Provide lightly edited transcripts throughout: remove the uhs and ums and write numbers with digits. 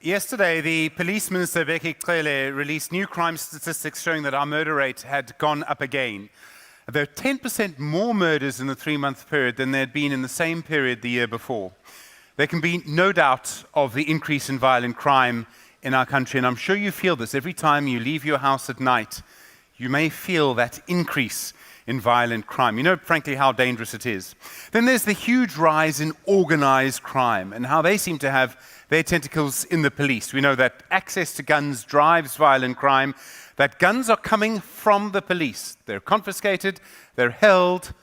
Yesterday, the Police Minister, Becky Cele, released new crime statistics showing that our murder rate had gone up again. There are 10% more murders in the 3-month period than there had been in the same period the year before. There can be no doubt of the increase in violent crime in our country, and I'm sure you feel this. Every time you leave your house at night, you may feel that increase in violent crime. You know, frankly, how dangerous it is. Then there's the huge rise in organized crime and how they seem to have their tentacles in the police. We know that access to guns drives violent crime, that guns are coming from the police. They're confiscated, they're held,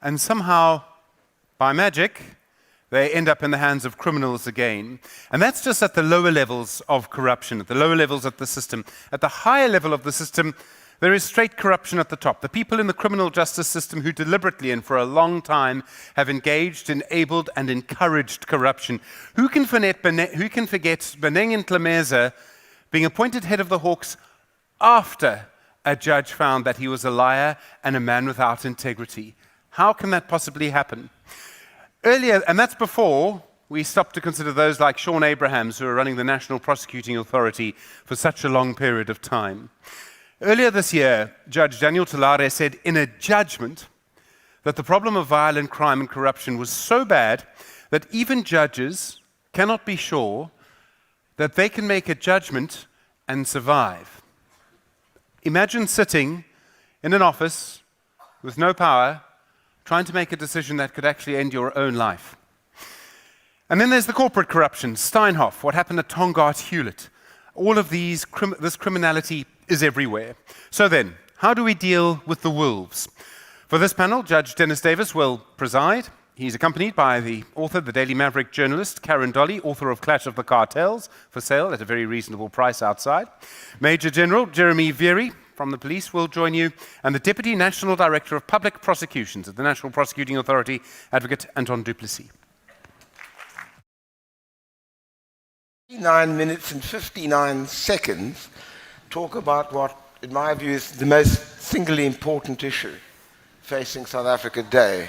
and somehow, by magic, they end up in the hands of criminals again. And that's just at the lower levels of corruption, at the lower levels of the system. At the higher level of the system, there is straight corruption at the top. The people in the criminal justice system who deliberately and for a long time have engaged, enabled, and encouraged corruption. Who can forget Beneng Ntlemeza being appointed head of the Hawks after a judge found that he was a liar and a man without integrity? How can that possibly happen? Earlier, and that's before we stopped to consider those like Sean Abrahams, who are running the National Prosecuting Authority for such a long period of time. Earlier this year, Judge Daniel Tulare said in a judgment that the problem of violent crime and corruption was so bad that even judges cannot be sure that they can make a judgment and survive. Imagine sitting in an office with no power, trying to make a decision that could actually end your own life. And then there's the corporate corruption, Steinhoff, what happened at Tongaat Hewlett. All of this criminality is everywhere. So then, how do we deal with the wolves? For this panel, Judge Dennis Davis will preside. He's accompanied by the author, the Daily Maverick journalist, Caryn Dolley, author of Clash of the Cartels, for sale at a very reasonable price outside. Major General Jeremy Vearey from the police will join you, and the Deputy National Director of Public Prosecutions at the National Prosecuting Authority, Advocate Anton du Plessis. 9 minutes and 59 seconds talk about what, in my view, is the most singly important issue facing South Africa today,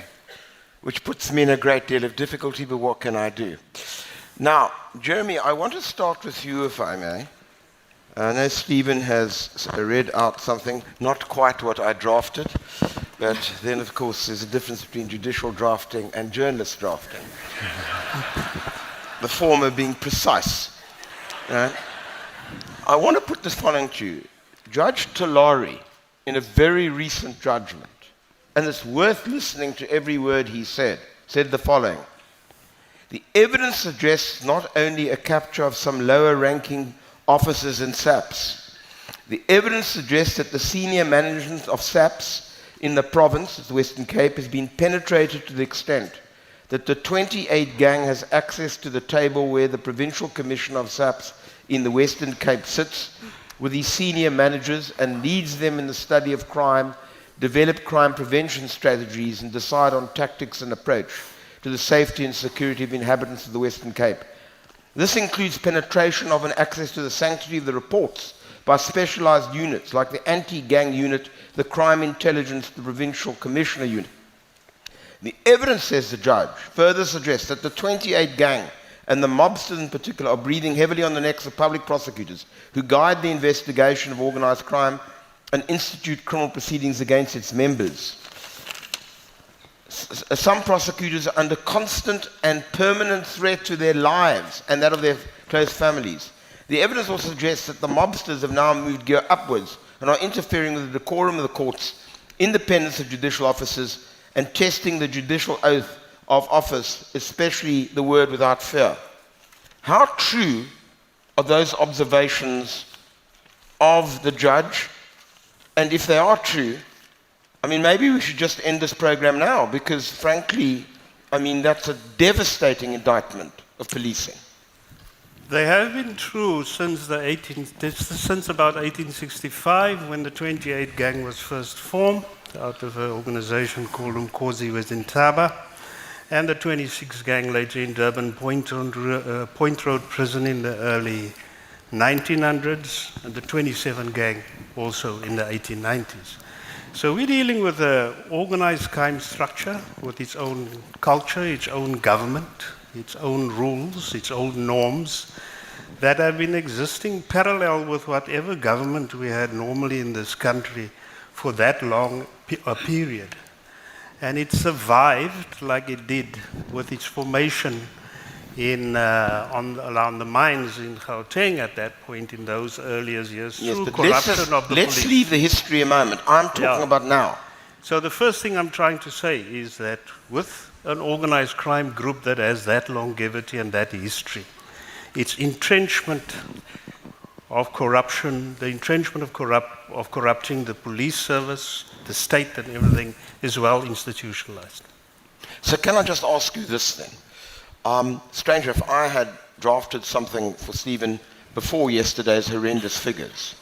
which puts me in a great deal of difficulty, but what can I do? Now, Jeremy, I want to start with you, if I may. I know Stephen has read out something, not quite what I drafted, but then, of course, there's a difference between judicial drafting and journalist drafting. The former being precise. I want to put this following to you. Judge Tulare, in a very recent judgment, and it's worth listening to every word he said the following. The evidence suggests not only a capture of some lower-ranking officers in SAPS. The evidence suggests that the senior management of SAPS in the province, the Western Cape, has been penetrated to the extent that the 28 gang has access to the table where the Provincial Commissioner of SAPS in the Western Cape sits with these senior managers and leads them in the study of crime, develop crime prevention strategies, and decide on tactics and approach to the safety and security of inhabitants of the Western Cape. This includes penetration of and access to the sanctity of the reports by specialized units like the anti-gang unit, the crime intelligence, the Provincial Commissioner unit. The evidence, says the judge, further suggests that the 28 gang and the mobsters in particular are breathing heavily on the necks of public prosecutors who guide the investigation of organized crime and institute criminal proceedings against its members. Some prosecutors are under constant and permanent threat to their lives and that of their close families. The evidence also suggests that the mobsters have now moved gear upwards and are interfering with the decorum of the courts, independence of judicial officers, and testing the judicial oath of office, especially the word without fear. How true are those observations of the judge? And if they are true, I mean, maybe we should just end this program now, because frankly, I mean, that's a devastating indictment of policing. They have been true since about 1865, when the 28 gang was first formed out of an organization called Umkhosi within Taba, and the 26 gang later in Durban Point Road Prison in the early 1900s, and the 27 gang also in the 1890s. So we're dealing with an organized crime structure with its own culture, its own government, its own rules, its own norms, that have been existing parallel with whatever government we had normally in this country for that long a period. And it survived like it did with its formation around the mines in Gauteng at that point in those earlier years, Yes, through but corruption of the let's police. leave the history a moment. I'm talking about now. So the first thing I'm trying to say is that with an organized crime group that has that longevity and that history, its entrenchment of corruption, the entrenchment of corrupting the police service, the state and everything is well institutionalized. So can I just ask you this then? Stranger, if I had drafted something for Stephen before yesterday's horrendous figures,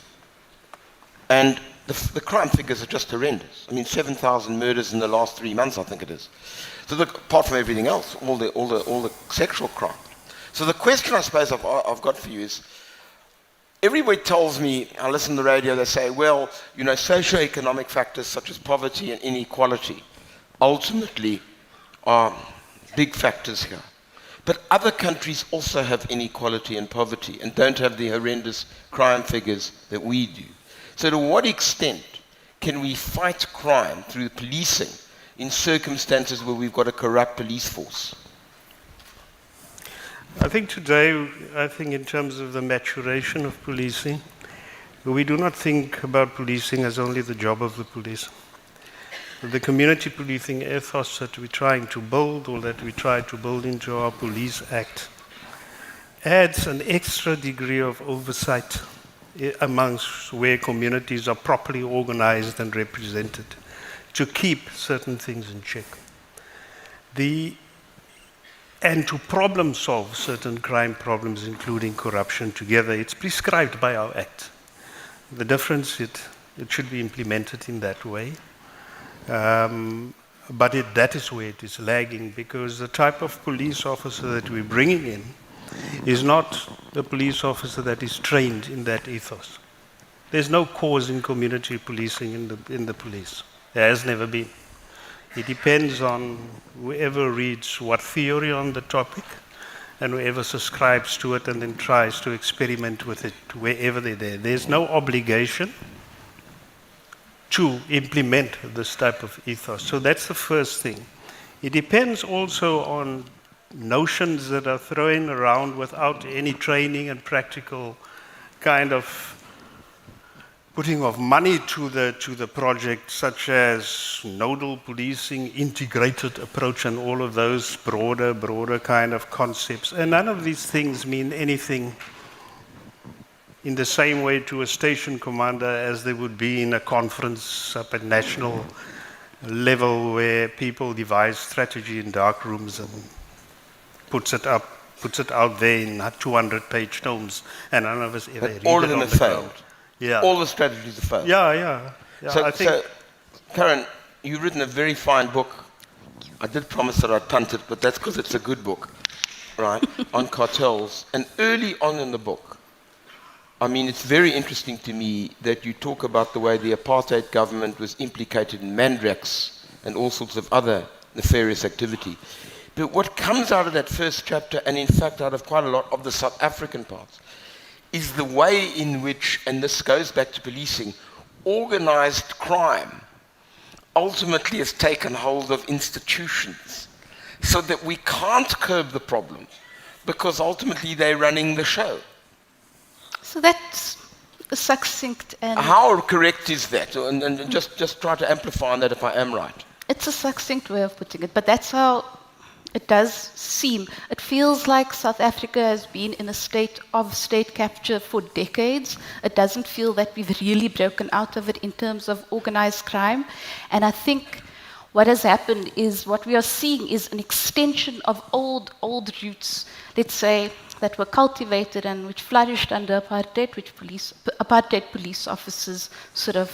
and the crime figures are just horrendous. I mean, 7,000 murders in the last 3 months, I think it is. So apart from everything else, all the sexual crime. So the question I suppose I've got for you is, everybody tells me, I listen to the radio, they say, well, you know, socio-economic factors such as poverty and inequality ultimately are big factors here. But other countries also have inequality and poverty and don't have the horrendous crime figures that we do. So to what extent can we fight crime through policing in circumstances where we've got a corrupt police force? I think today, in terms of the maturation of policing, we do not think about policing as only the job of the police. The community policing ethos that we're trying to build, or that we try to build into our Police Act, adds an extra degree of oversight amongst where communities are properly organized and represented to keep certain things in check. And to problem solve certain crime problems, including corruption, together. It's prescribed by our Act. The difference, it should be implemented in that way. But that is where it is lagging, because the type of police officer that we're bringing in is not a police officer that is trained in that ethos. There's no cause in community policing in the police. There has never been. It depends on whoever reads what theory on the topic and whoever subscribes to it and then tries to experiment with it wherever they're there. There's no obligation to implement this type of ethos. So that's the first thing. It depends also on notions that are thrown around without any training and practical kind of putting of money to the project, such as nodal policing, integrated approach, and all of those broader kind of concepts. And none of these things mean anything in the same way to a station commander as they would be in a conference up at national level where people devise strategy in dark rooms and puts it out there in 200-page tomes, and none of us ever read it. All of them have failed. Yeah. All the strategies have failed. Yeah. So, Caryn, you've written a very fine book. I did promise that I'd punt it, but that's because it's a good book, right, on cartels. And early on in the book, I mean, it's very interesting to me that you talk about the way the apartheid government was implicated in mandrakes and all sorts of other nefarious activity. But what comes out of that first chapter, and in fact out of quite a lot of the South African parts, is the way in which, and this goes back to policing, organized crime ultimately has taken hold of institutions so that we can't curb the problem because ultimately they're running the show. So that's succinct and... How correct is that? And just try to amplify on that if I am right. It's a succinct way of putting it, but that's how it does seem. It feels like South Africa has been in a state of state capture for decades. It doesn't feel that we've really broken out of it in terms of organized crime. And I think what has happened is what we are seeing is an extension of old roots, let's say, that were cultivated and which flourished under apartheid, which apartheid police officers sort of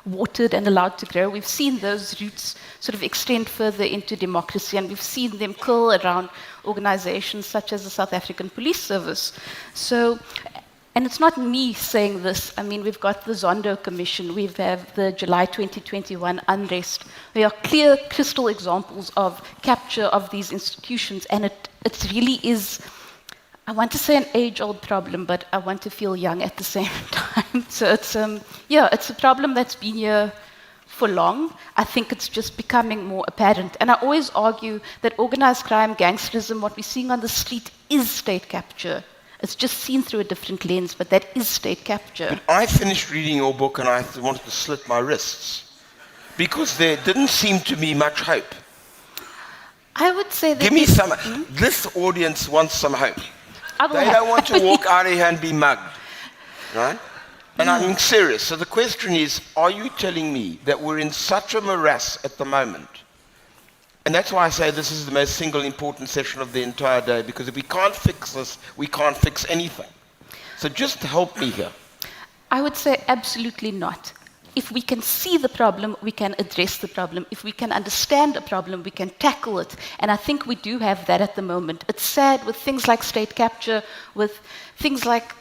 watered and allowed to grow. We've seen those roots sort of extend further into democracy, and we've seen them curl around organizations such as the South African Police Service. So, and it's not me saying this. I mean, we've got the Zondo Commission. We have the July 2021 unrest. There are clear, crystal examples of capture of these institutions, and it really is I want to say an age-old problem, but I want to feel young at the same time. So it's, it's a problem that's been here for long. I think it's just becoming more apparent. And I always argue that organized crime, gangsterism, what we're seeing on the street is state capture. It's just seen through a different lens, but that is state capture. But I finished reading your book and I wanted to slit my wrists because there didn't seem to be much hope. I would say that... Give me some... This audience wants some hope. They don't want to walk out of here and be mugged, right? And I'm serious. So the question is, are you telling me that we're in such a morass at the moment? And that's why I say this is the most single important session of the entire day, because if we can't fix this, we can't fix anything. So just help me here. I would say absolutely not. If we can see the problem, we can address the problem. If we can understand a problem, we can tackle it. And I think we do have that at the moment. It's sad with things like state capture, with things like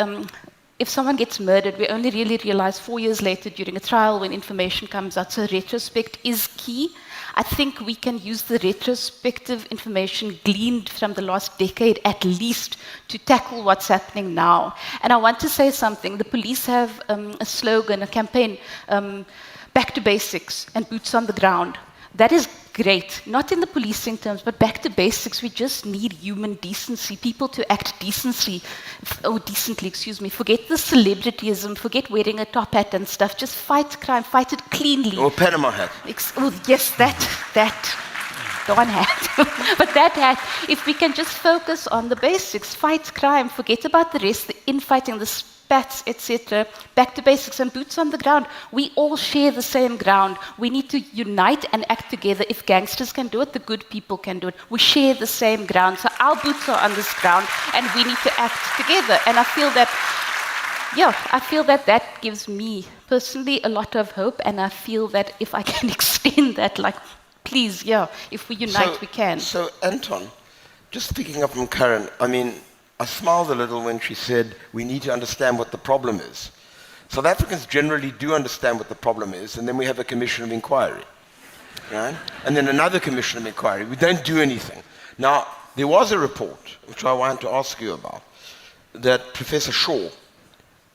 if someone gets murdered, we only really realize 4 years later during a trial when information comes out. So retrospect is key. I think we can use the retrospective information gleaned from the last decade at least to tackle what's happening now. And I want to say something. The police have a slogan, a campaign, back to basics and boots on the ground. That is great, not in the policing terms, but back to basics. We just need human decency, people to act decently, forget the celebrityism, forget wearing a top hat and stuff, just fight crime, fight it cleanly. Or Panama hat. Yes, that darn hat. But that hat, if we can just focus on the basics, fight crime, forget about the rest, the infighting, the spats, etc., back to basics and boots on the ground. We all share the same ground. We need to unite and act together. If gangsters can do it, the good people can do it. We share the same ground. So our boots are on this ground and we need to act together. And I feel that, that gives me personally a lot of hope, and I feel that if I can extend that, like, please, if we unite, we can. So, Anton, just picking up from Caryn, I mean, I smiled a little when she said we need to understand what the problem is. South Africans generally do understand what the problem is, and then we have a commission of inquiry, right? And then another commission of inquiry. We don't do anything. Now, there was a report, which I wanted to ask you about, that Professor Shaw,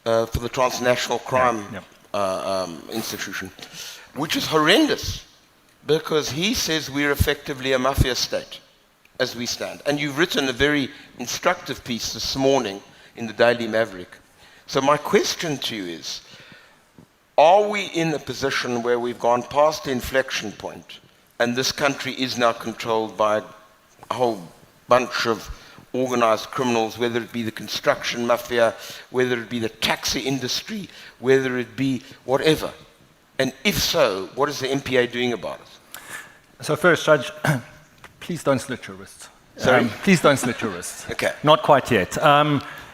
for the Transnational Crime Institution, which is horrendous, because he says we're effectively a mafia state as we stand. And you've written a very instructive piece this morning in the Daily Maverick. So my question to you is, are we in a position where we've gone past the inflection point and this country is now controlled by a whole bunch of organized criminals, whether it be the construction mafia, whether it be the taxi industry, whether it be whatever? And if so, what is the MPA doing about it? So first, Judge, please don't slit your wrists. Sorry? Please don't slit your wrists. Okay. Not quite yet.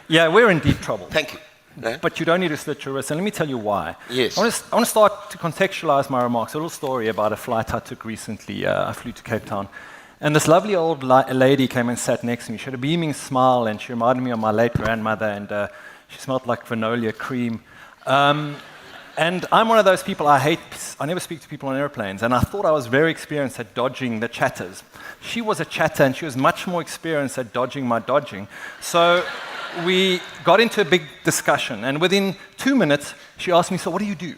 We're in deep trouble. Thank you. No? But you don't need to slit your wrists, and let me tell you why. Yes. I want to start to contextualize my remarks. A little story about a flight I took recently. I flew to Cape Town. And this lovely old lady came and sat next to me. She had a beaming smile, and she reminded me of my late grandmother, and she smelled like Vanolia cream. And I'm one of those people I never speak to people on airplanes, and I thought I was very experienced at dodging the chatters. She was a chatter, and she was much more experienced at dodging my dodging. So we got into a big discussion, and within 2 minutes, she asked me, so what do you do?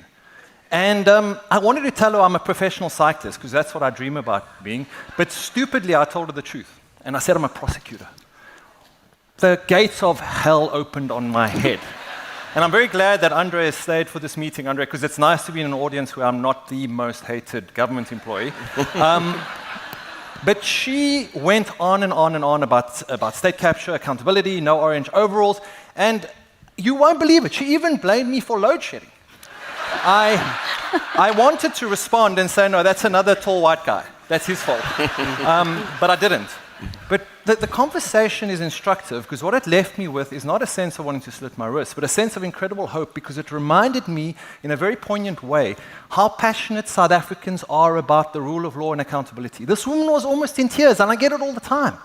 And I wanted to tell her I'm a professional cyclist, because that's what I dream about being. But stupidly, I told her the truth. And I said I'm a prosecutor. The gates of hell opened on my head. And I'm very glad that Andre has stayed for this meeting, Andre, because it's nice to be in an audience where I'm not the most hated government employee. But she went on and on and on about state capture, accountability, no orange overalls. And you won't believe it. She even blamed me for load shedding. I wanted to respond and say, no, that's another tall white guy. That's his fault. But I didn't. But the conversation is instructive, because what it left me with is not a sense of wanting to slit my wrists, but a sense of incredible hope, because it reminded me in a very poignant way how passionate South Africans are about the rule of law and accountability. This woman was almost in tears, and I get it all the time.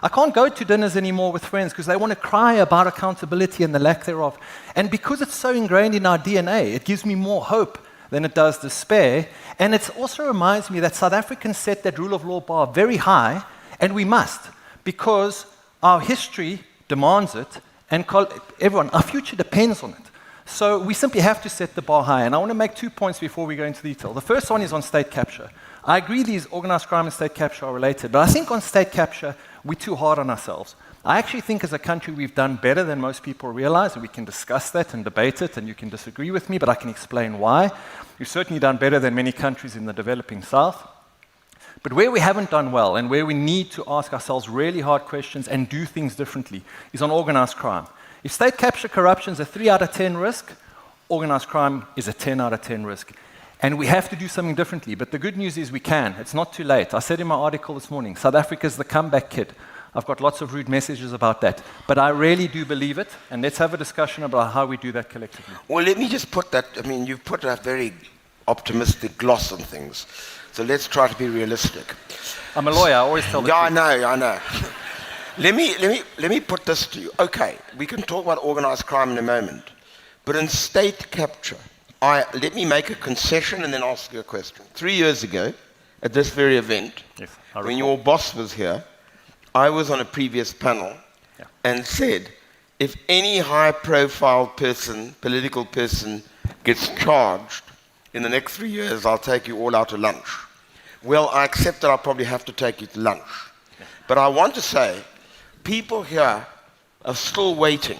I can't go to dinners anymore with friends because they want to cry about accountability and the lack thereof. And because it's so ingrained in our DNA, it gives me more hope than it does despair. And it also reminds me that South Africans set that rule of law bar very high, and we must, because our history demands it, and everyone, our future depends on it. So we simply have to set the bar high. And I want to make 2 points before we go into detail. The first one is on state capture. I agree these organized crime and state capture are related, but I think on state capture, we're too hard on ourselves. I actually think as a country we've done better than most people realize, and we can discuss that and debate it, and you can disagree with me, but I can explain why. We've certainly done better than many countries in the developing South. But where we haven't done well, and where we need to ask ourselves really hard questions and do things differently, is on organized crime. If state capture corruption is a 3 out of 10 risk, organized crime is a 10 out of 10 risk. And we have to do something differently. But the good news is we can. It's not too late. I said in my article this morning, South Africa is the comeback kid. I've got lots of rude messages about that. But I really do believe it. And let's have a discussion about how we do that collectively. Well, let me just put that, I mean, you've put a very optimistic gloss on things. So let's try to be realistic. I'm a lawyer. I always tell the truth. I know. Let me put this to you. Okay, we can talk about organized crime in a moment. But in state capture, let me make a concession and then ask you a question. 3 years ago, at this very event, Yes, when your boss was here, I was on a previous panel and said, if any high-profile person, political person, gets charged in the next 3 years, I'll take you all out to lunch. Well, I accept that I'll probably have to take you to lunch. But I want to say, people here are still waiting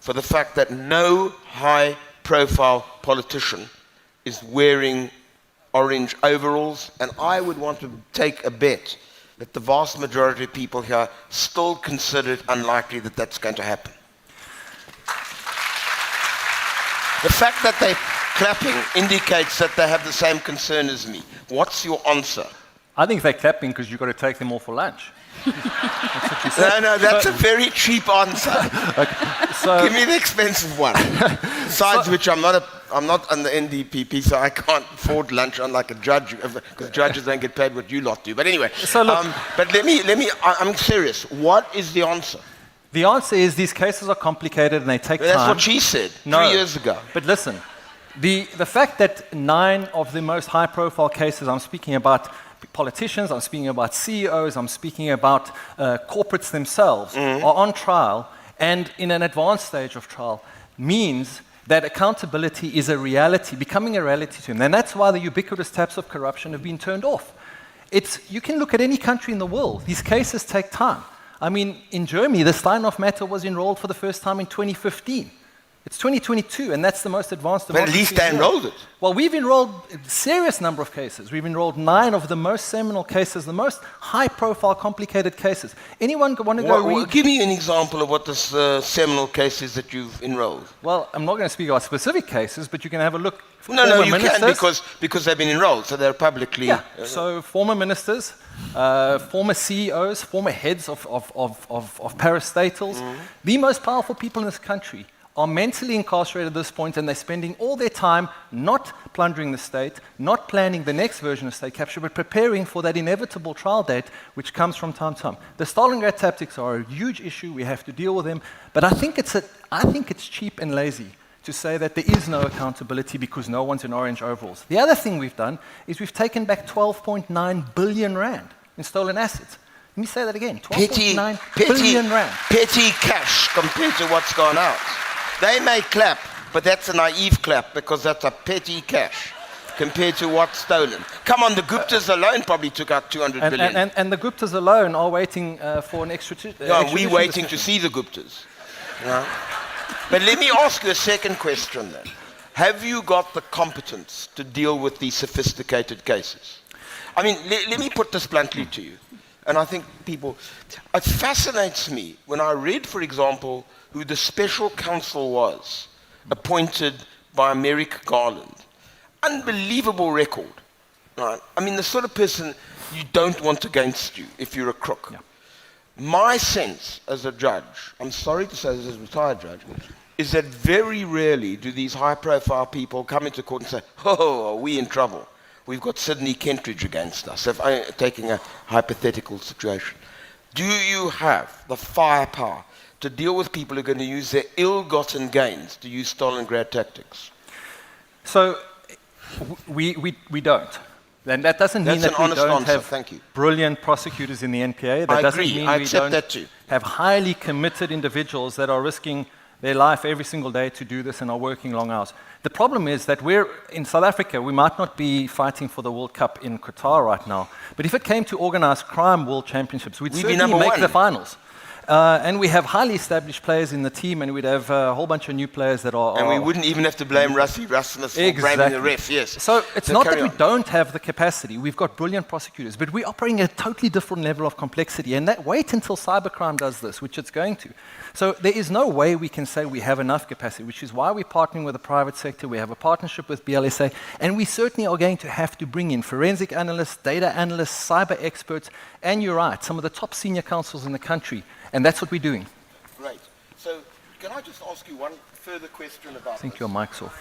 for the fact that no high-profile politician is wearing orange overalls, and I would want to take a bet that the vast majority of people here still consider it unlikely that that's going to happen. The fact that they're clapping indicates that they have the same concern as me. What's your answer? I think they're clapping because you've got to take them all for lunch. That's what you said. No, that's a very cheap answer. So, Give me the expensive one. Besides which, I'm not on the NDPP, so I can't afford lunch unlike a judge, because judges don't get paid what you lot do. But anyway, So look- but I'm serious. What is the answer? the answer is these cases are complicated and they take That's time. what she said 3 years ago. But listen, the fact that 9 of the most high-profile cases, I'm speaking about politicians, I'm speaking about CEOs, I'm speaking about corporates themselves, are on trial and in an advanced stage of trial, means that accountability is a reality, becoming a reality to them. And that's why the ubiquitous taps of corruption have been turned off. You can look at any country in the world. These cases take time. I mean, in Germany, the Steinhoff matter was enrolled for the first time in 2015. It's 2022, and that's the most advanced But at democracy least in they the world. enrolled it. Well, we've enrolled a serious number of cases. We've enrolled 9 of the most seminal cases, the most high-profile, complicated cases. Anyone want to go read? Give me an example of what this seminal case is that you've enrolled. Well, I'm not going to speak about specific cases, but you can have a look. No, Former you ministers- can because they've been enrolled, so they're publicly. Yeah. So former ministers, former CEOs, former heads of parastatals, the most powerful people in this country are mentally incarcerated at this point, and they're spending all their time not plundering the state, not planning the next version of state capture, but preparing for that inevitable trial date, which comes from time to time. The Stalingrad tactics are a huge issue. We have to deal with them. But I think it's cheap and lazy to say that there is no accountability because no one's in orange overalls. The other thing we've done is we've taken back 12.9 billion rand in stolen assets. Let me say that again, 12.9 billion rand. Petty cash compared to what's gone out. They may clap, but that's a naive clap because that's a petty cash compared to what's stolen. Come on, the Guptas alone probably took out 200 billion. And the Guptas alone are waiting for an We're waiting to see the Guptas. Yeah. But let me ask you a second question then. Have you got the competence to deal with these sophisticated cases? I mean, let me put this bluntly to you. And I think it fascinates me when I read, for example, who the special counsel was appointed by Merrick Garland. Unbelievable record. Right? I mean, the sort of person you don't want against you if you're a crook. Yeah. My sense as a judge, I'm sorry to say this as a retired judge, is that very rarely do these high-profile people come into court and say, oh, are we in trouble? We've got Sidney Kentridge against us, if I'm taking a hypothetical situation. Do you have the firepower to deal with people who are going to use their ill-gotten gains to use Stalingrad tactics? So we don't. Then that doesn't mean That's that an we honest don't answer. have Thank you. brilliant prosecutors in the NPA. That I doesn't agree. mean I we accept don't that too. have highly committed individuals that are risking their life every single day to do this and are working long hours. The problem is that we're in South Africa, we might not be fighting for the World Cup in Qatar right now, but if it came to organized crime world championships, we'd We'd be certainly number make one. the finals. And we have highly established players in the team, and we'd have a whole bunch of new players that are... And we wouldn't even have to blame Rusty Rasmus for blaming the ref, yes. So it's not that carry we on. don't have the capacity. We've got brilliant prosecutors, but we're operating at a totally different level of complexity. And that wait until cybercrime does this, which it's going to. So there is no way we can say we have enough capacity, which is why we're partnering with the private sector. We have a partnership with BLSA, and we certainly are going to have to bring in forensic analysts, data analysts, cyber experts, and you're right, some of the top senior counsels in the country. And that's what we're doing. Great. So, can I just ask you one further question about I think this? your mic's off.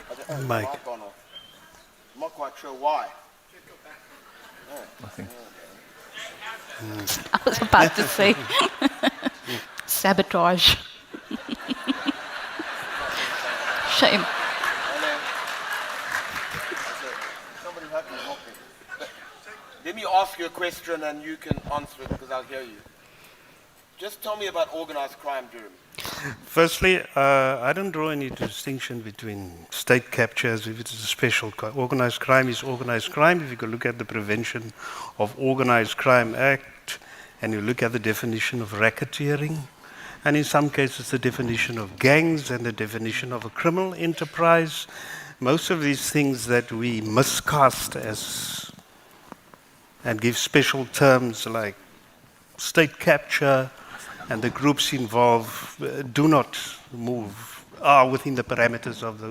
Mic. Mic gone off. I'm not quite sure why. I think. I was about to say sabotage. Shame. Somebody help me. Let me ask you a question and you can answer it because I'll hear you. Just tell me about organized crime, Jeremy. Firstly, I don't draw any distinction between state capture as if it's a special organized crime is organized crime. If you could look at the Prevention of Organized Crime Act and you look at the definition of racketeering, and in some cases the definition of gangs and the definition of a criminal enterprise, most of these things that we miscast as and give special terms like state capture and the groups involved do not move, are within the parameters of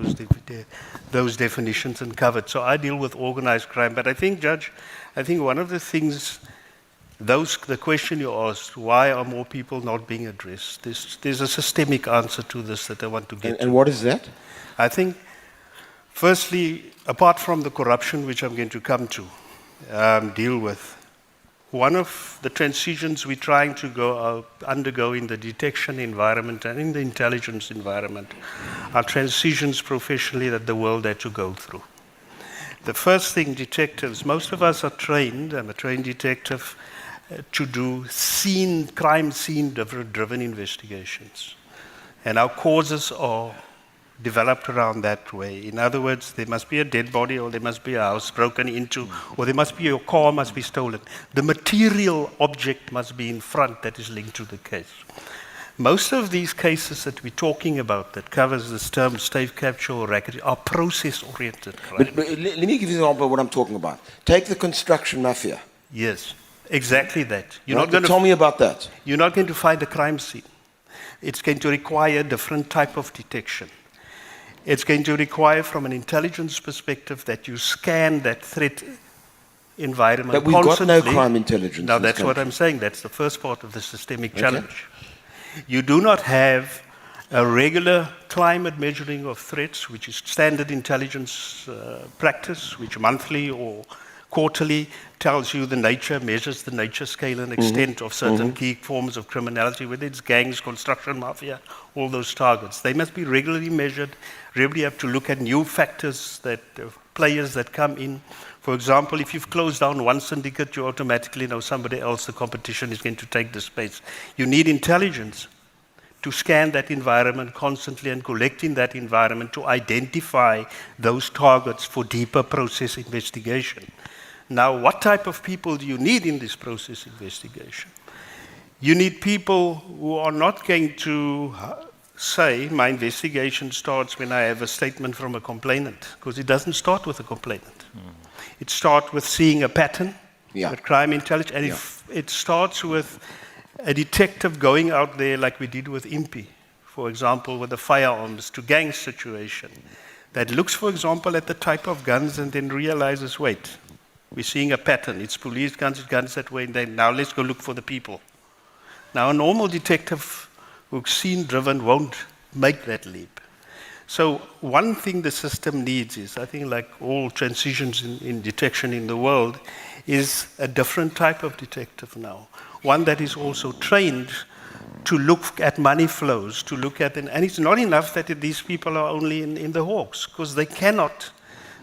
those definitions and covered. So I deal with organized crime. But I think, Judge, one of the things, the question you asked, why are more people not being addressed? There's a systemic answer to this that I want to get to. And what is that? I think, firstly, apart from the corruption, which I'm going to come to, deal with, one of the transitions we're trying to undergo in the detection environment and in the intelligence environment are transitions professionally that the world had to go through. The first thing, detectives, most of us are trained, I'm a trained detective, to do crime scene-driven investigations. And our causes are developed around that way. In other words, there must be a dead body, or there must be a house broken into, or there must be your car must be stolen. The material object must be in front that is linked to the case. Most of these cases that we're talking about that covers this term state capture or racketeering are process-oriented crime. But let me give you an example of what I'm talking about. Take the construction mafia. Yes, exactly that. Tell me about that. You're not going to find a crime scene. It's going to require a different type of detection. It's going to require, from an intelligence perspective, that you scan that threat environment But we've got constantly. no crime intelligence. Now, in this that's what country. I'm saying. That's the first part of the systemic challenge. You do not have a regular climate measuring of threats, which is standard intelligence practice, which monthly or quarterly tells you the nature, measures the nature, scale, and extent of certain key forms of criminality, whether it's gangs, construction mafia, all those targets. They must be regularly measured. Really have to look at new factors, that players that come in. For example, if you've closed down one syndicate, you automatically know somebody else, the competition is going to take the space. You need intelligence to scan that environment constantly and collect in that environment to identify those targets for deeper process investigation. Now, what type of people do you need in this process investigation? You need people who are not going to say, my investigation starts when I have a statement from a complainant, because it doesn't start with a complainant. It starts with seeing a pattern, with crime intelligence, and it starts with a detective going out there like we did with Impi, for example, with the firearms to gang situation, that looks, for example, at the type of guns and then realizes, wait, we're seeing a pattern. It's police guns, it's guns that way. And then now let's go look for the people. Now, a normal detective who's scene-driven won't make that leap. So one thing the system needs is, I think like all transitions in detection in the world, is a different type of detective now. One that is also trained to look at money flows, to look at, and it's not enough that these people are only in the Hawks, because they cannot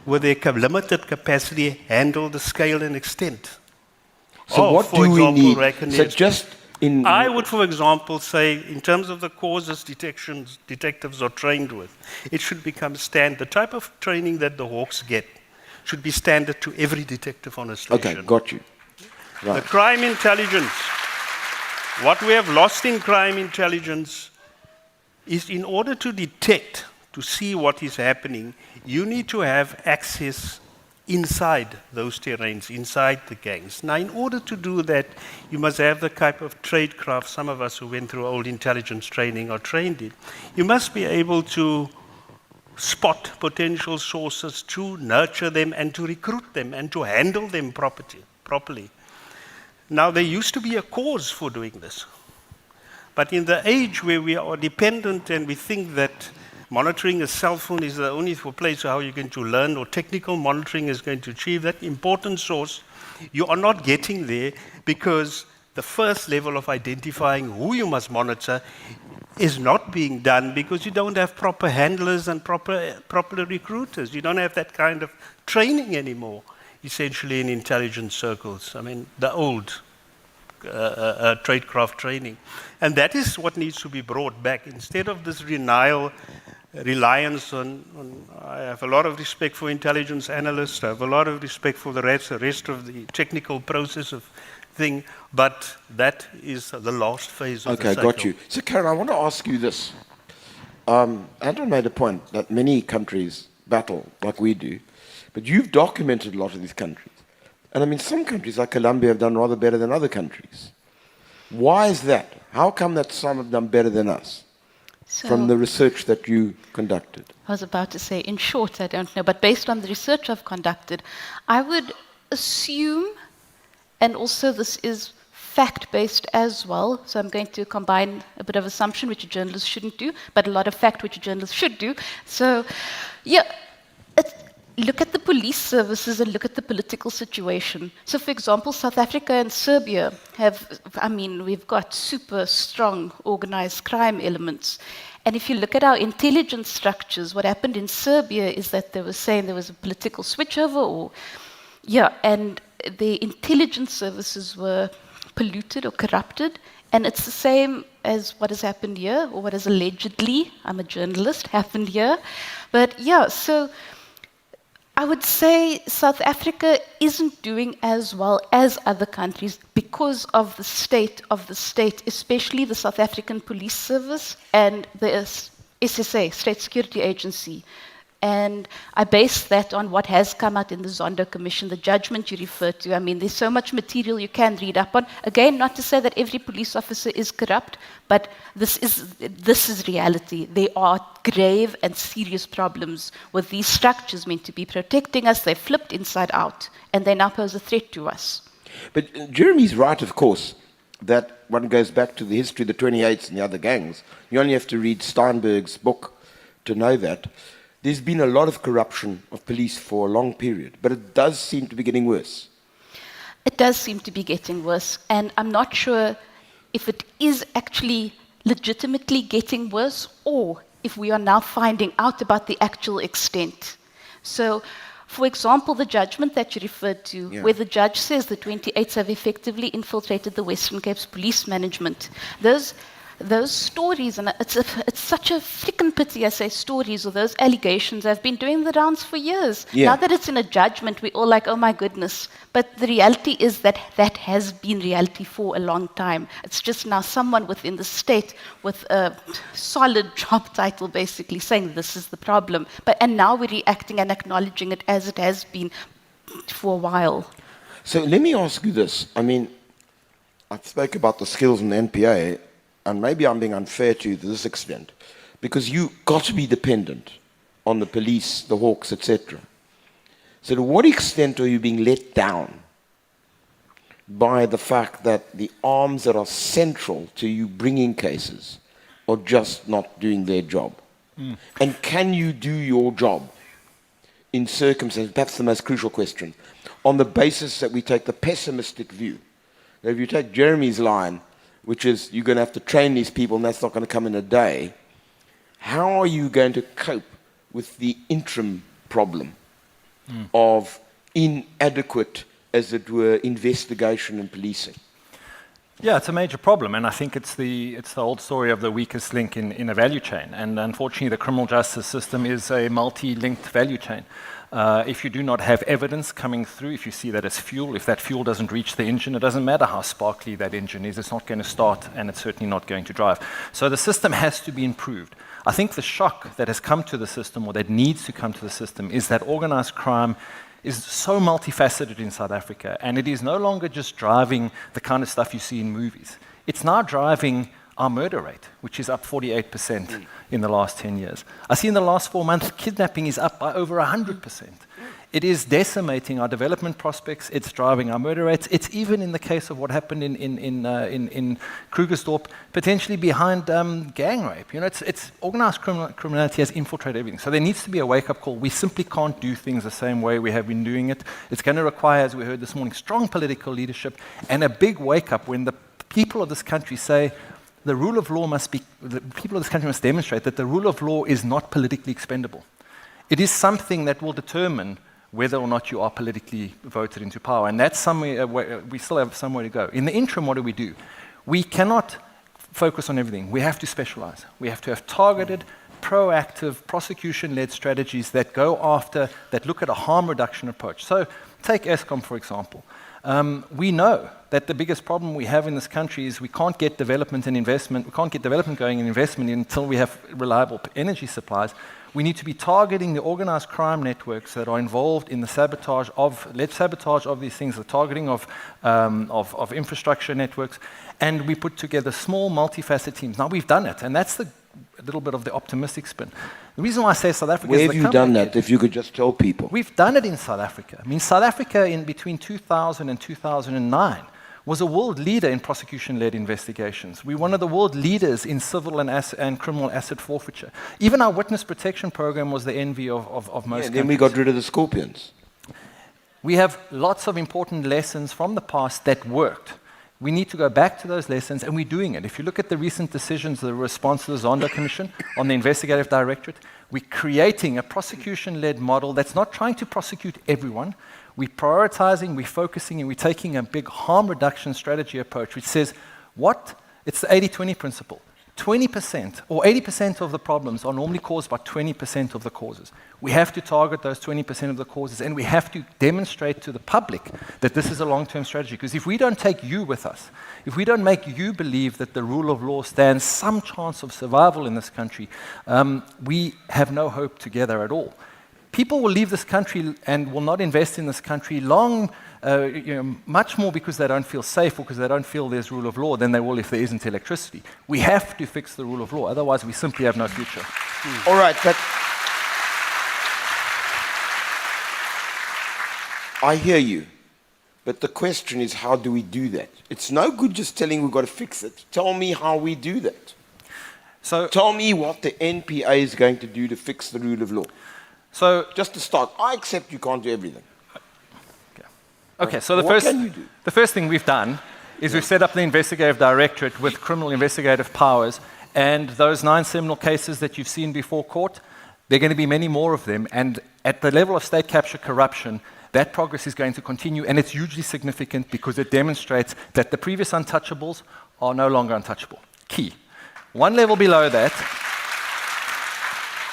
with their limited capacity, handle the scale and extent. So what for do we example, need? recognition. So just in... I would, for example, say, in terms of the causes detectives are trained with, it should become standard. The type of training that the Hawks get should be standard to every detective on a station. Okay, got you. The crime intelligence, what we have lost in crime intelligence is, in order to detect, to see what is happening, you need to have access inside those terrains, inside the gangs. Now, in order to do that, you must have the type of tradecraft some of us who went through old intelligence training are trained in. You must be able to spot potential sources, to nurture them and to recruit them and to handle them properly. Now, there used to be a cause for doing this. But in the age where we are dependent and we think that monitoring a cell phone is the only place how you're going to learn, or technical monitoring is going to achieve that important source, you are not getting there, because the first level of identifying who you must monitor is not being done, because you don't have proper handlers and proper recruiters. You don't have that kind of training anymore, essentially, in intelligence circles. I mean, the old tradecraft training. And that is what needs to be brought back. Instead of this reliance on, I have a lot of respect for intelligence analysts, I have a lot of respect for the rest of the technical process of thing, but that is the last phase of the cycle. Okay, got you. So, Caryn, I want to ask you this. Anton made a point that many countries battle like we do, but you've documented a lot of these countries. And I mean, some countries like Colombia have done rather better than other countries. Why is that? How come that some have done better than us? From the research that you conducted? I was about to say, in short, I don't know, but based on the research I've conducted, I would assume, and also this is fact-based as well, so I'm going to combine a bit of assumption, which a journalist shouldn't do, but a lot of fact, which a journalist should do. So, yeah, look at the police services and look at the political situation. So, for example, South Africa and Serbia we've got super strong organized crime elements. And if you look at our intelligence structures, what happened in Serbia is that they were saying there was a political switchover, and the intelligence services were polluted or corrupted. And it's the same as what has happened here, or what has allegedly, I'm a journalist, happened here. But so I would say South Africa isn't doing as well as other countries because of the state, especially the South African Police Service and the SSA, State Security Agency. And I base that on what has come out in the Zondo Commission, the judgment you referred to. I mean, there's so much material you can read up on. Again, not to say that every police officer is corrupt, but this is reality. There are grave and serious problems with these structures meant to be protecting us. They're flipped inside out, and they now pose a threat to us. But Jeremy's right, of course, that one goes back to the history of the 28s and the other gangs. You only have to read Steinberg's book to know that. There's been a lot of corruption of police for a long period, but it does seem to be getting worse. It does seem to be getting worse, and I'm not sure if it is actually legitimately getting worse or if we are now finding out about the actual extent. So, for example, the judgment that you referred to, where the judge says the 28s have effectively infiltrated the Western Cape's police management, those stories, and it's such a freaking pity I say stories, or those allegations have been doing the rounds for years. Now that it's in a judgment, we're all like, oh my goodness. But the reality is that has been reality for a long time. It's just now someone within the state with a solid job title basically saying this is the problem. And now we're reacting and acknowledging it as it has been for a while. So let me ask you this. I mean, I spoke about the skills in the NPA, and maybe I'm being unfair to you to this extent, because you've got to be dependent on the police, the Hawks, etc. So to what extent are you being let down by the fact that the arms that are central to you bringing cases are just not doing their job? And can you do your job in circumstances, perhaps the most crucial question, on the basis that we take the pessimistic view? Now, if you take Jeremy's line, which is you're going to have to train these people and that's not going to come in a day, how are you going to cope with the interim problem? of inadequate, as it were, investigation and policing? Yeah, it's a major problem, and I think it's the old story of the weakest link in a value chain. And unfortunately, the criminal justice system is a multi-linked value chain. If you do not have evidence coming through, if you see that as fuel, if that fuel doesn't reach the engine, it doesn't matter how sparkly that engine is, it's not going to start, and it's certainly not going to drive. So the system has to be improved. I think the shock that has come to the system, or that needs to come to the system, is that organized crime is so multifaceted in South Africa, and it is no longer just driving the kind of stuff you see in movies. It's now driving our murder rate, which is up 48% in the last 10 years. I see in the last 4 months, kidnapping is up by over 100%. It is decimating our development prospects. It's driving our murder rates. It's even in the case of what happened in Krugersdorp, potentially behind gang rape. You know, it's organized criminality has infiltrated everything. So there needs to be a wake-up call. We simply can't do things the same way we have been doing it. It's going to require, as we heard this morning, strong political leadership and a big wake-up when the people of this country say the rule of law must be. The people of this country must demonstrate that the rule of law is not politically expendable. It is something that will determine whether or not you are politically voted into power. And that's somewhere we still have somewhere to go. In the interim, what do? We cannot focus on everything. We have to specialize. We have to have targeted, proactive, prosecution-led strategies that go after, that look at a harm reduction approach. So take Eskom, for example. We know that the biggest problem we have in this country is we can't get development and investment, we can't get development going and investment until we have reliable energy supplies. We need to be targeting the organized crime networks that are involved in the sabotage of these things, the targeting of infrastructure networks, and we put together small, multifaceted teams. Now we've done it, and that's a little bit of the optimistic spin. The reason why I say South Africa Where is have you done that, if you could just tell people? We've done it in South Africa. I mean, South Africa in between 2000 and 2009 was a world leader in prosecution-led investigations. We're one of the world leaders in civil and criminal asset forfeiture. Even our witness protection program was the envy of most countries. Then we got rid of the scorpions. We have lots of important lessons from the past that worked. We need to go back to those lessons, and we're doing it. If you look at the recent decisions, the response to the Zondo Commission on the Investigative Directorate, we're creating a prosecution-led model that's not trying to prosecute everyone. We're prioritizing, we're focusing, and we're taking a big harm reduction strategy approach, which says, it's the 80-20 principle. 20% or 80% of the problems are normally caused by 20% of the causes. We have to target those 20% of the causes, and we have to demonstrate to the public that this is a long-term strategy. Because if we don't take you with us, if we don't make you believe that the rule of law stands some chance of survival in this country, we have no hope together at all. People will leave this country and will not invest in this country much more because they don't feel safe or because they don't feel there's rule of law than they will if there isn't electricity. We have to fix the rule of law, otherwise we simply have no future. All right, but I hear you, but the question is, how do we do that? It's no good just telling we've got to fix it. Tell me how we do that. So, tell me what the NPA is going to do to fix the rule of law. So, just to start, I accept you can't do everything. Okay, so the first thing we've done is we've set up the Investigative Directorate with criminal investigative powers, and those 9 seminal cases that you've seen before court, there are going to be many more of them, and at the level of state capture corruption, that progress is going to continue, and it's hugely significant because it demonstrates that the previous untouchables are no longer untouchable. Key. One level below that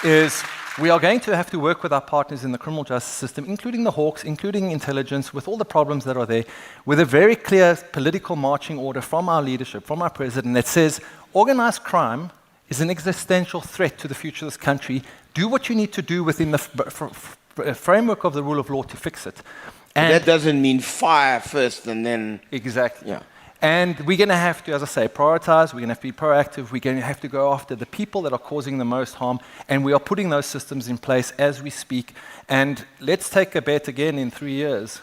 is we are going to have to work with our partners in the criminal justice system, including the Hawks, including intelligence, with all the problems that are there, with a very clear political marching order from our leadership, from our president, that says organized crime is an existential threat to the future of this country. Do what you need to do within the framework of the rule of law to fix it. And that doesn't mean fire first and then... Exactly. Yeah. And we're going to have to, as I say, prioritize, we're going to have to be proactive, we're going to have to go after the people that are causing the most harm, and we are putting those systems in place as we speak. And let's take a bet again in 3 years.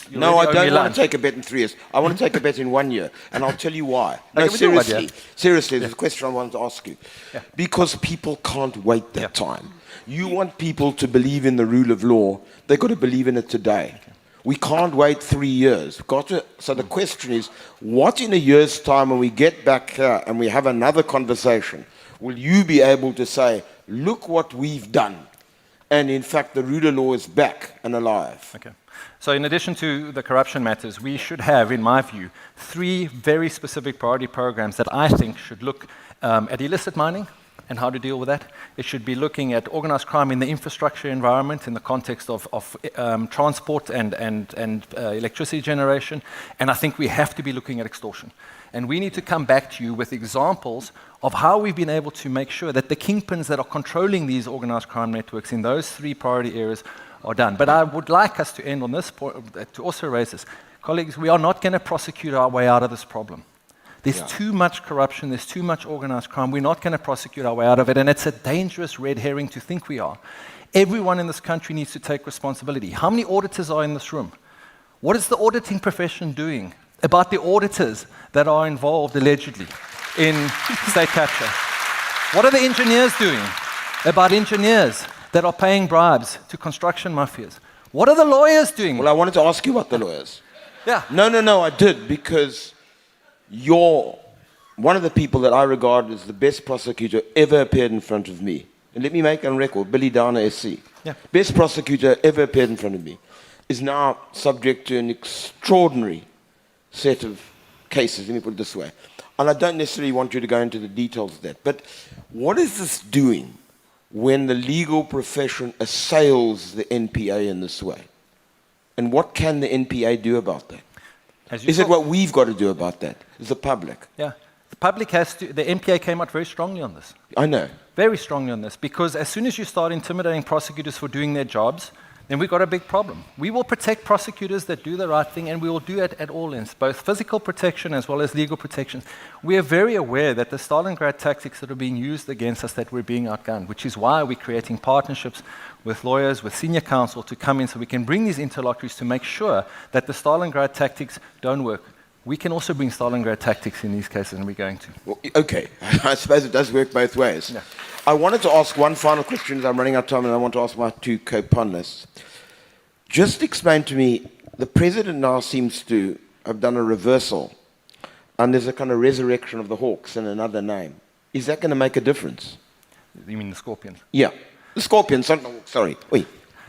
No, I don't want to take a bet in 3 years. I want to take a bet in 1 year, and I'll tell you why. No, seriously, there's a question I wanted to ask you. Yeah. Because people can't wait that time. You want people to believe in the rule of law, they've got to believe in it today. Okay. We can't wait 3 years. So the question is, what in a year's time when we get back here and we have another conversation, will you be able to say, look what we've done? And in fact, the rule of law is back and alive. Okay. So in addition to the corruption matters, we should have, in my view, 3 very specific priority programs that I think should look at illicit mining and how to deal with that. It should be looking at organized crime in the infrastructure environment in the context of transport and electricity generation. And I think we have to be looking at extortion. And we need to come back to you with examples of how we've been able to make sure that the kingpins that are controlling these organized crime networks in those 3 priority areas are done. But I would like us to end on this point, to also raise this. Colleagues, we are not going to prosecute our way out of this problem. There's too much corruption, there's too much organized crime. We're not going to prosecute our way out of it, and it's a dangerous red herring to think we are. Everyone in this country needs to take responsibility. How many auditors are in this room? What is the auditing profession doing about the auditors that are involved, allegedly, in state capture? What are the engineers doing about engineers that are paying bribes to construction mafias? What are the lawyers doing? Well, I wanted to ask you about the lawyers. Yeah. No, I did, because you're one of the people that I regard as the best prosecutor ever appeared in front of me. And let me make on record, Billy Downer SC. Yeah. Best prosecutor ever appeared in front of me, is now subject to an extraordinary set of cases, let me put it this way. And I don't necessarily want you to go into the details of that, but what is this doing when the legal profession assails the NPA in this way? And what can the NPA do about that? Is it what we've got to do about that, as the public? Yeah. The public has to, the NPA came out very strongly on this. I know. Very strongly on this, because as soon as you start intimidating prosecutors for doing their jobs, then we've got a big problem. We will protect prosecutors that do the right thing, and we will do it at all ends, both physical protection as well as legal protection. We are very aware that the Stalingrad tactics that are being used against us, that we're being outgunned, which is why we're creating partnerships with lawyers, with senior counsel to come in so we can bring these interlocutors to make sure that the Stalingrad tactics don't work. We can also bring Stalingrad tactics in these cases, and we're going to. Well, okay, I suppose it does work both ways. Yeah. I wanted to ask one final question, as I'm running out of time, and I want to ask my 2 co-panelists. Just explain to me, the president now seems to have done a reversal, and there's a kind of resurrection of the Hawks in another name. Is that going to make a difference? You mean the Scorpions? Yeah, the Scorpions. Sorry, wait.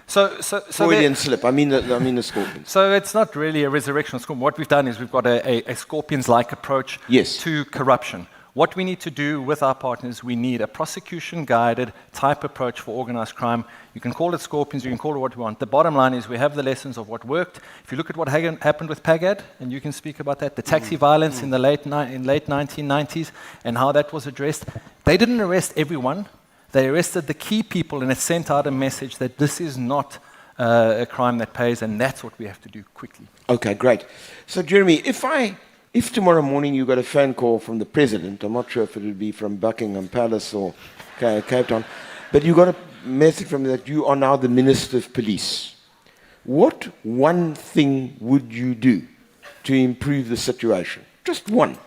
So Freudian slip. I mean the Scorpions. So it's not really a resurrection of Scorpions. What we've done is we've got a Scorpions-like approach to corruption. What we need to do with our partners, we need a prosecution-guided type approach for organized crime. You can call it Scorpions, you can call it what you want. The bottom line is we have the lessons of what worked. If you look at what happened with Pagad, and you can speak about that, the taxi violence in the late 1990s and how that was addressed, they didn't arrest everyone. They arrested the key people, and it sent out a message that this is not a crime that pays, and that's what we have to do quickly. Okay, great. So, Jeremy, if tomorrow morning you got a phone call from the president, I'm not sure if it would be from Buckingham Palace or Cape Town, but you got a message from him that you are now the Minister of Police, what one thing would you do to improve the situation? Just one.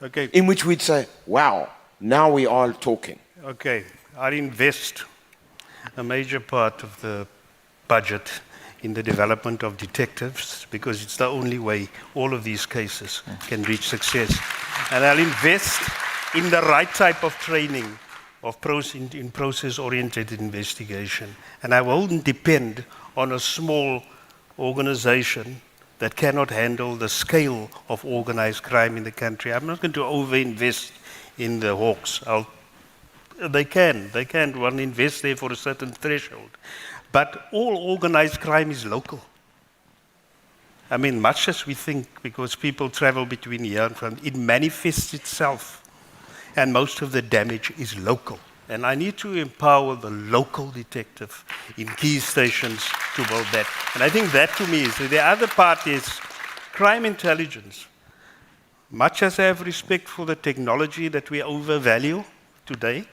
Okay. In which we'd say, wow, now we are talking. Okay. I'd invest a major part of the budget in the development of detectives, because it's the only way all of these cases can reach success. And I'll invest in the right type of training in process-oriented investigation. And I won't depend on a small organization that cannot handle the scale of organized crime in the country. I'm not going to overinvest in the Hawks. They can. One invest there for a certain threshold. But all organized crime is local. I mean, much as we think, because people travel between here and from, it manifests itself. And most of the damage is local. And I need to empower the local detective in key stations to build that. And I think that, to me, is the other part is crime intelligence. Much as I have respect for the technology that we overvalue today,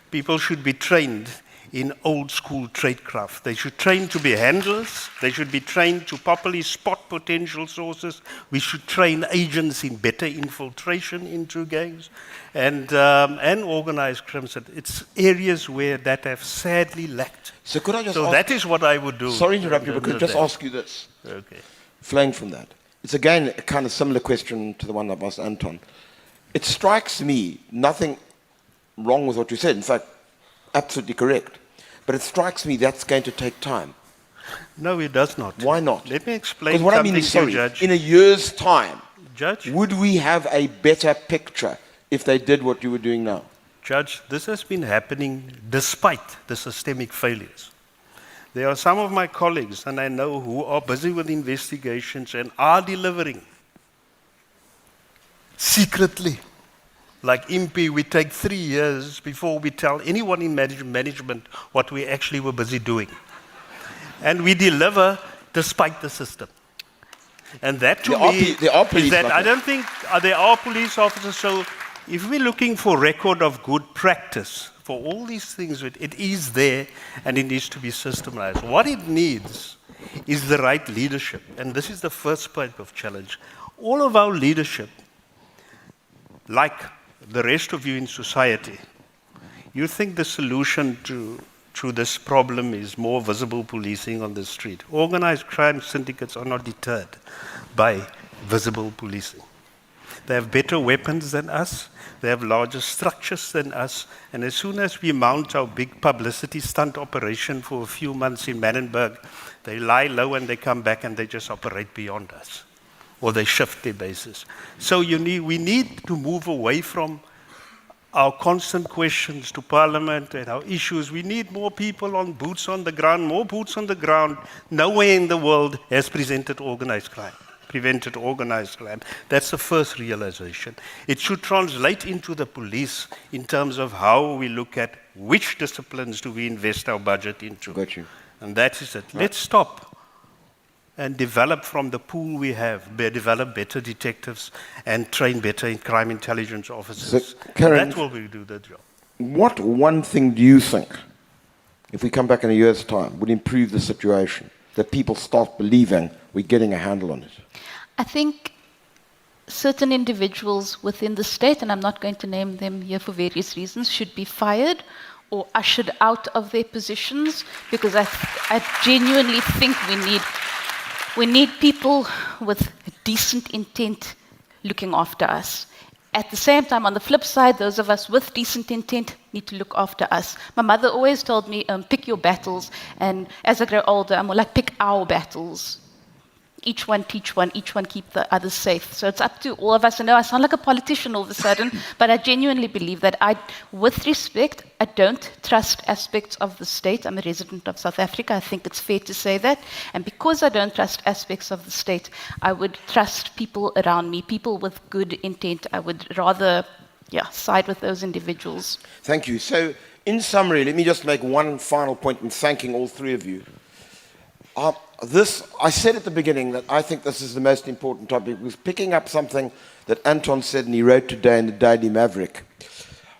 people should be trained in old school tradecraft. They should train to be handlers. They should be trained to properly spot potential sources. We should train agents in better infiltration into gangs and organized crimes. It's areas where that have sadly lacked. So could I just ask, that is what I would do. Sorry to interrupt you, but could I just ask you this? Okay. Flowing from that. It's again a kind of similar question to the one I've asked Anton. It strikes me, nothing wrong with what you said. In fact, absolutely correct. But it strikes me that's going to take time. No, it does not. Why not? Let me explain Because what I something mean is, to you, sorry, Judge. in a year's time, Judge, would we have a better picture if they did what you were doing now? Judge, this has been happening despite the systemic failures. There are some of my colleagues, and I know, who are busy with investigations and are delivering secretly. Like MP, we take 3 years before we tell anyone in management what we actually were busy doing. And we deliver despite the system. And that to me there are is police that like I that. don't think there are police officers. So if we're looking for record of good practice for all these things, it is there and it needs to be systemized. What it needs is the right leadership. And this is the first point of challenge. All of our leadership, like the rest of you in society, you think the solution to this problem is more visible policing on the street. Organized crime syndicates are not deterred by visible policing. They have better weapons than us, they have larger structures than us, and as soon as we mount our big publicity stunt operation for a few months in Manenberg, they lie low and they come back and they just operate beyond us, or they shift their bases. So we need to move away from our constant questions to Parliament and our issues. We need more people on boots on the ground, more boots on the ground. Nowhere in the world has prevented organized crime. That's the first realization. It should translate into the police in terms of how we look at which disciplines do we invest our budget into. Got you. And that is it. Right. Let's stop and develop from the pool we have, develop better detectives and train better in crime intelligence officers. So, Caryn, that will do the job. What one thing do you think, if we come back in a year's time, would improve the situation? That people start believing we're getting a handle on it? I think certain individuals within the state, and I'm not going to name them here for various reasons, should be fired or ushered out of their positions, because I genuinely think we need people with decent intent looking after us. At the same time, on the flip side, those of us with decent intent need to look after us. My mother always told me, pick your battles, and as I grow older, I'm more like, pick our battles. Each one teach one, each one keep the others safe. So it's up to all of us. I know I sound like a politician all of a sudden, but I genuinely believe that with respect, I don't trust aspects of the state. I'm a resident of South Africa. I think it's fair to say that. And because I don't trust aspects of the state, I would trust people around me, people with good intent. I would rather, side with those individuals. Thank you. So, in summary, let me just make one final point in thanking all three of you. I said at the beginning that I think this is the most important topic. It was picking up something that Anton said and he wrote today in the Daily Maverick.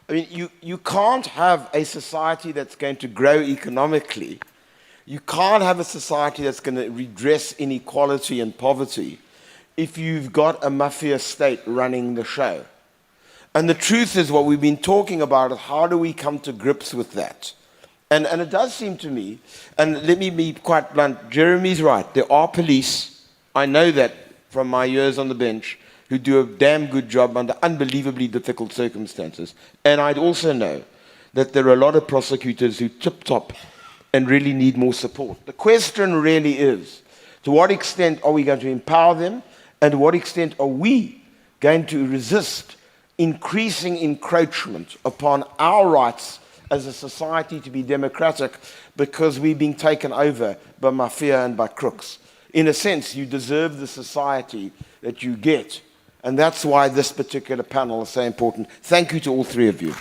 I mean, you can't have a society that's going to grow economically. You can't have a society that's going to redress inequality and poverty if you've got a mafia state running the show. And the truth is, what we've been talking about is how do we come to grips with that? And it does seem to me, and let me be quite blunt, Jeremy's right. There are police, I know that from my years on the bench, who do a damn good job under unbelievably difficult circumstances. And I'd also know that there are a lot of prosecutors who tip-top and really need more support. The question really is, to what extent are we going to empower them, and to what extent are we going to resist increasing encroachment upon our rights as a society to be democratic because we're being taken over by mafia and by crooks. In a sense, you deserve the society that you get. And that's why this particular panel is so important. Thank you to all three of you.